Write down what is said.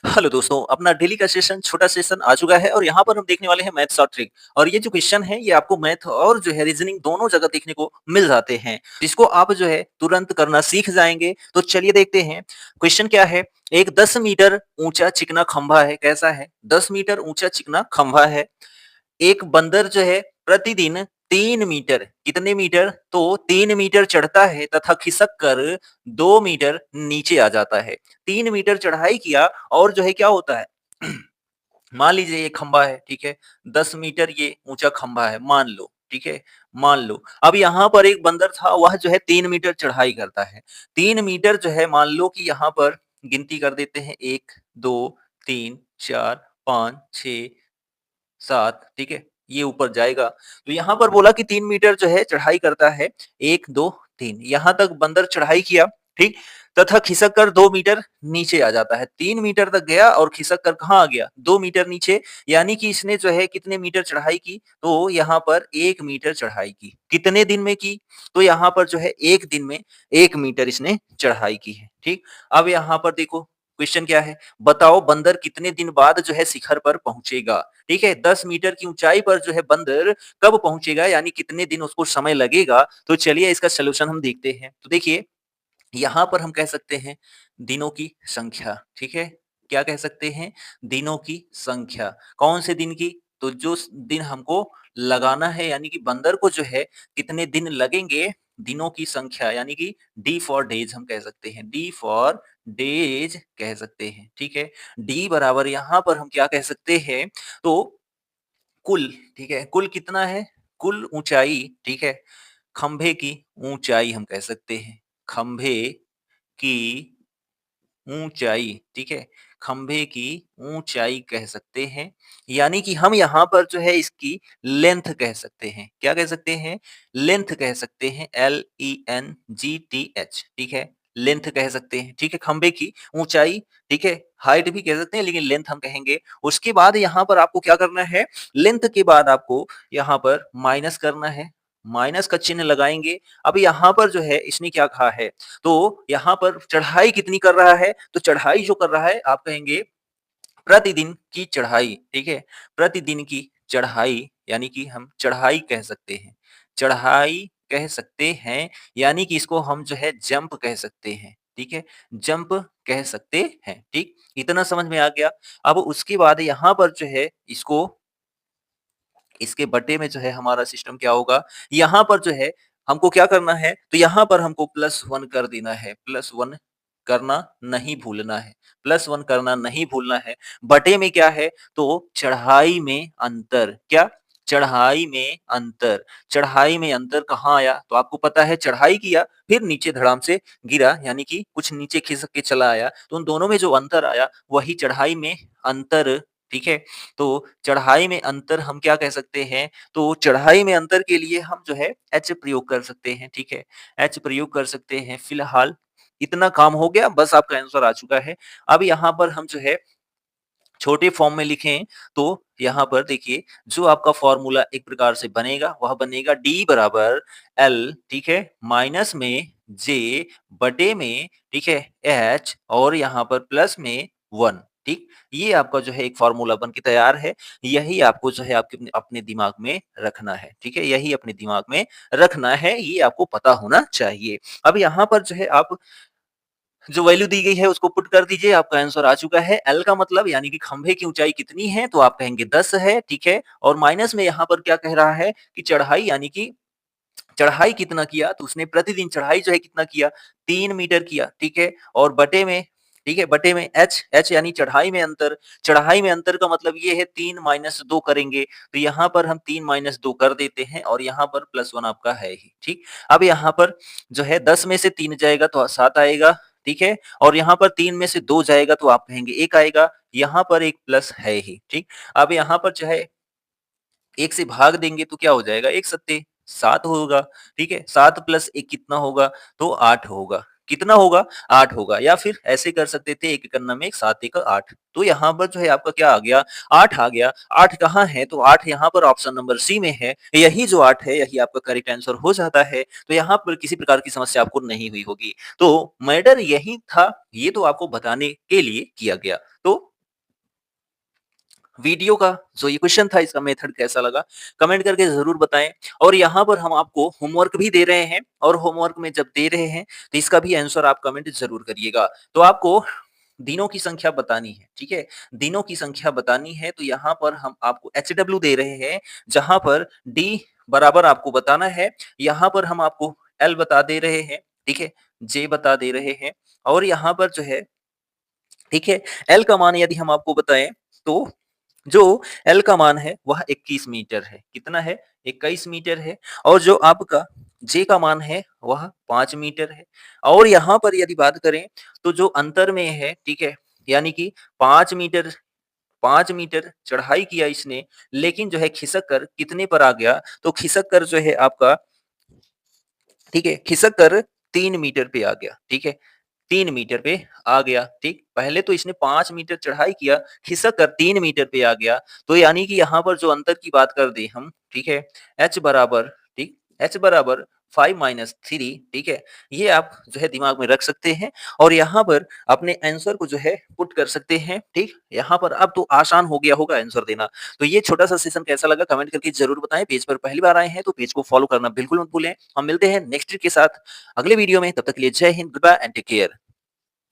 Hello दोस्तों, अपना daily का सेशन छोटा सेशन आ चुका है और यहाँ पर हम देखने वाले हैं मैथ्स और ट्रिक। और ये जो क्वेश्चन है ये आपको मैथ और जो है रीजनिंग दोनों जगह देखने को मिल जाते हैं, जिसको आप जो है तुरंत करना सीख जाएंगे। तो चलिए देखते हैं क्वेश्चन क्या है। एक 10 मीटर ऊंचा चिकना खंभा है। कैसा है? 10 मीटर ऊंचा चिकना खंभा है। एक बंदर जो है प्रतिदिन 3 मीटर, कितने मीटर? तो 3 मीटर चढ़ता है तथा खिसक कर 2 मीटर नीचे आ जाता है। 3 मीटर चढ़ाई किया और जो है क्या होता है? मान लीजिए ये खंबा है, ठीक है? 10 मीटर ये ऊंचा खंबा है, मान लो, ठीक है? मान लो। अब यहाँ पर एक बंदर था, वह जो है 3 मीटर चढ़ाई करता है। 3 मीटर जो है, मान लो कि यहाँ पर गिनती कर देते हैं, 1, 2, 3, 4, 5, 6, 7, ठीक है? ये ऊपर जाएगा। तो यहाँ पर बोला कि 3 मीटर जो है चढ़ाई करता है, 1, 2, 3 यहाँ तक बंदर चढ़ाई किया, ठीक? तथा खिसक कर 2 मीटर नीचे आ जाता है। 3 मीटर तक गया और खिसक कर कहाँ आ गया? 2 मीटर नीचे। यानी कि इसने जो है कितने मीटर चढ़ाई की? तो यहाँ पर 1 मीटर चढ़ाई की। कितने दिन में की? तो यहाँ पर जो है 1 दिन में 1 मीटर इसने चढ़ाई की है, ठीक? अब यहाँ पर देखो क्वेश्चन क्या है? बताओ बंदर कितने दिन बाद जो है शिखर पर पहुंचेगा? ठीक है, 10 मीटर की ऊंचाई पर जो है बंदर कब पहुंचेगा, यानी कितने दिन उसको समय लगेगा? तो चलिए इसका सलूशन हम देखते हैं। तो देखिए, यहाँ पर हम कह सकते हैं दिनों की संख्या, ठीक है? क्या कह सकते हैं? दिनों की संख्या। कौन से दिन की? तो जो दिन हमको लगाना है, यानी कि बंदर को जो है कितने दिन लगेंगे, दिनों की संख्या, यानी कि डी फॉर डेज हम कह सकते हैं। डी फॉर डेज कह सकते हैं, ठीक है? डी बराबर यहाँ पर हम क्या कह सकते हैं? तो कुल, ठीक है? कुल कितना है? कुल ऊंचाई, ठीक है? खंभे की ऊंचाई हम कह सकते हैं। खंभे की ऊंचाई, ठीक है? खंभे की ऊंचाई कह सकते हैं। यानी कि हम यहाँ पर जो है इसकी लेंथ कह सकते हैं। क्या कह सकते हैं? लेंथ कह सकते हैं। LENGTH, ठीक है? लेंथ कह सकते हैं, ठीक है? खंभे की ऊंचाई, ठीक है? हाइट भी कह सकते हैं, लेकिन लेंथ हम कहेंगे। उसके बाद यहाँ पर आपको क्या करना है? लेंथ के बाद आपको यहाँ पर माइनस करना है। माइनस का चिन्ह लगाएंगे। अब यहाँ पर जो है इसने क्या कहा है? तो यहाँ पर चढ़ाई कितनी कर रहा है? तो चढ़ाई जो कर रहा है, आप कहेंगे प्रतिदिन की चढ़ाई, ठीक है? प्रतिदिन की चढ़ाई, यानी कि हम चढ़ाई कह सकते हैं। चढ़ाई कह सकते हैं, यानी कि इसको हम जो है जंप कह सकते हैं, ठीक है? जंप कह सकते हैं, ठीक? इतना समझ में आ गया। अब उसके बाद यहाँ पर जो है इसको, इसके बटे में जो है हमारा सिस्टम क्या होगा? यहाँ पर जो है हमको क्या करना है? तो यहाँ पर हमको +1 कर देना है। +1 करना नहीं भूलना है। +1 करना नहीं भूलना है। बटे में क्या है? तो चढ़ाई में अंतर। क्या? चढ़ाई में अंतर। चढ़ाई में अंतर कहाँ आया? तो आपको पता है, चढ़ाई किया, फिर नीचे धड़ाम से गिरा, यानी कि कुछ नीचे खिसक के चला आया। तो उन दोनों में जो अंतर आया, वही चढ़ाई में अंतर, ठीक है? तो चढ़ाई में अंतर हम क्या कह सकते हैं? तो चढ़ाई में अंतर के लिए हम जो है एच प्रयोग कर सकते हैं, ठीक है? एच प्रयोग कर सकते हैं। फिलहाल इतना काम हो गया, बस आपका आंसर आ चुका है। अब यहाँ पर हम जो है छोटे फॉर्म में लिखें, तो यहाँ पर देखिए जो आपका फॉर्मूला एक प्रकार से बनेगा, वह बनेगा डी बराबर एल, ठीक है? माइनस में जे बटे में, ठीक है? एच और यहाँ पर प्लस में 1, ठीक? ये आपका जो है एक फॉर्मूला बन के तैयार है। यही आपको जो है आपके अपने अपने दिमाग में रखना है, ठीक है? यही अपने दिमाग में रखना है, ये आपको पता होना चाहिए। अब यहाँ पर जो है आप जो वैल्यू दी गई है उसको पुट कर दीजिए, आपका आंसर आ चुका है। एल का मतलब, यानी कि खंभे की ऊंचाई कितनी है? तो आप कहेंगे 10 है, ठीक है? और माइनस में यहाँ पर क्या कह रहा है कि चढ़ाई, यानी कि चढ़ाई कितना किया? तो उसने प्रतिदिन चढ़ाई जो है कितना किया? 3 मीटर किया, ठीक है? और बटे में, ठीक है? बटे में एच, एच यानी चढ़ाई में अंतर। चढ़ाई में अंतर का मतलब ये है 3 माइनस 2 करेंगे, तो यहाँ पर हम 3 माइनस 2 कर देते हैं और यहाँ पर +1 आपका है ही, ठीक? अब यहाँ पर जो है 10 में से 3 जाएगा तो 7 आएगा, ठीक है? और यहाँ पर 3 में से 2 जाएगा तो आप कहेंगे 1 आएगा, यहाँ पर एक प्लस है ही, ठीक? अब यहाँ पर जो है 1 से भाग देंगे तो क्या हो जाएगा? 1 सत्ते 7 होगा, ठीक है? 7 प्लस 1 कितना होगा? तो 8 होगा। कितना होगा? 8 होगा, या फिर ऐसे कर सकते थे, 1 एकम में 1, 7 एकम 8। तो यहाँ पर जो है आपका क्या आ गया? 8 आ गया। 8 कहाँ है? तो 8 यहाँ पर ऑप्शन नंबर सी में है। यही जो 8 है, यही आपका करेक्ट आंसर हो जाता है। तो यहाँ पर किसी प्रकार की समस्या आपको नहीं हुई होगी। तो मैटर यही था, ये तो आपको बताने के लिए किया गया। तो वीडियो का जो ये क्वेश्चन था इसका मेथड कैसा लगा कमेंट करके ज़रूर बताएँ और यहाँ पर हम आपको होमवर्क भी दे रहे हैं और होमवर्क में जब दे रहे हैं तो इसका भी आंसर आप कमेंट ज़रूर करिएगा। तो आपको दिनों की संख्या बतानी है, ठीक है? दिनों की संख्या बतानी है तो यहाँ पर हम आपको एचडब्ल्यू दे रहे हैं, जहाँ पर डी बराबर आपको बताना है, यहाँ पर हम आपको एल बता दे रहे हैं, ठीक है? जे बता दे रहे हैं और यहाँ पर जो है, ठीक है? एल का मान यदि हम आपको बताएँ तो जो एल का मान है वह 21 मीटर है। कितना है? 21 मीटर है और जो आपका जे का मान है वह 5 मीटर है और यहाँ पर यदि बात करें तो जो अंतर में है, ठीक है? यानी कि 5 मीटर 5 मीटर चढ़ाई किया इसने, लेकिन जो है खिसक कर कितने पर आ गया? तो खिसक कर जो है आपका, ठीक है? खिसक कर 3 मीटर पे आ गया, ठीक है? 3 मीटर पे आ गया, ठीक? पहले तो इसने 5 मीटर चढ़ाई किया, खिसक कर 3 मीटर पे आ गया, तो यानी कि यहाँ पर जो अंतर की बात कर दें हम, ठीक है? h बराबर, ठीक? h बराबर 5 माइनस 3, ठीक है? ये आप जो है दिमाग में रख सकते हैं और यहाँ पर अपने आंसर को जो है पुट कर सकते हैं, ठीक? यहाँ पर अब तो आसान हो गया होगा आंसर देना। तो ये छोटा-सा सेशन कैसा लगा कमेंट करके ज़रूर बताएँ। पेज पर पहली बार आए हैं तो पेज को फॉलो करना बिल्कुल मत भूलें। हम मिलते हैं नेक्स्ट वीक के साथ अगले वीडियो में, तब तक के लिए जय हिंद, good bye and take care.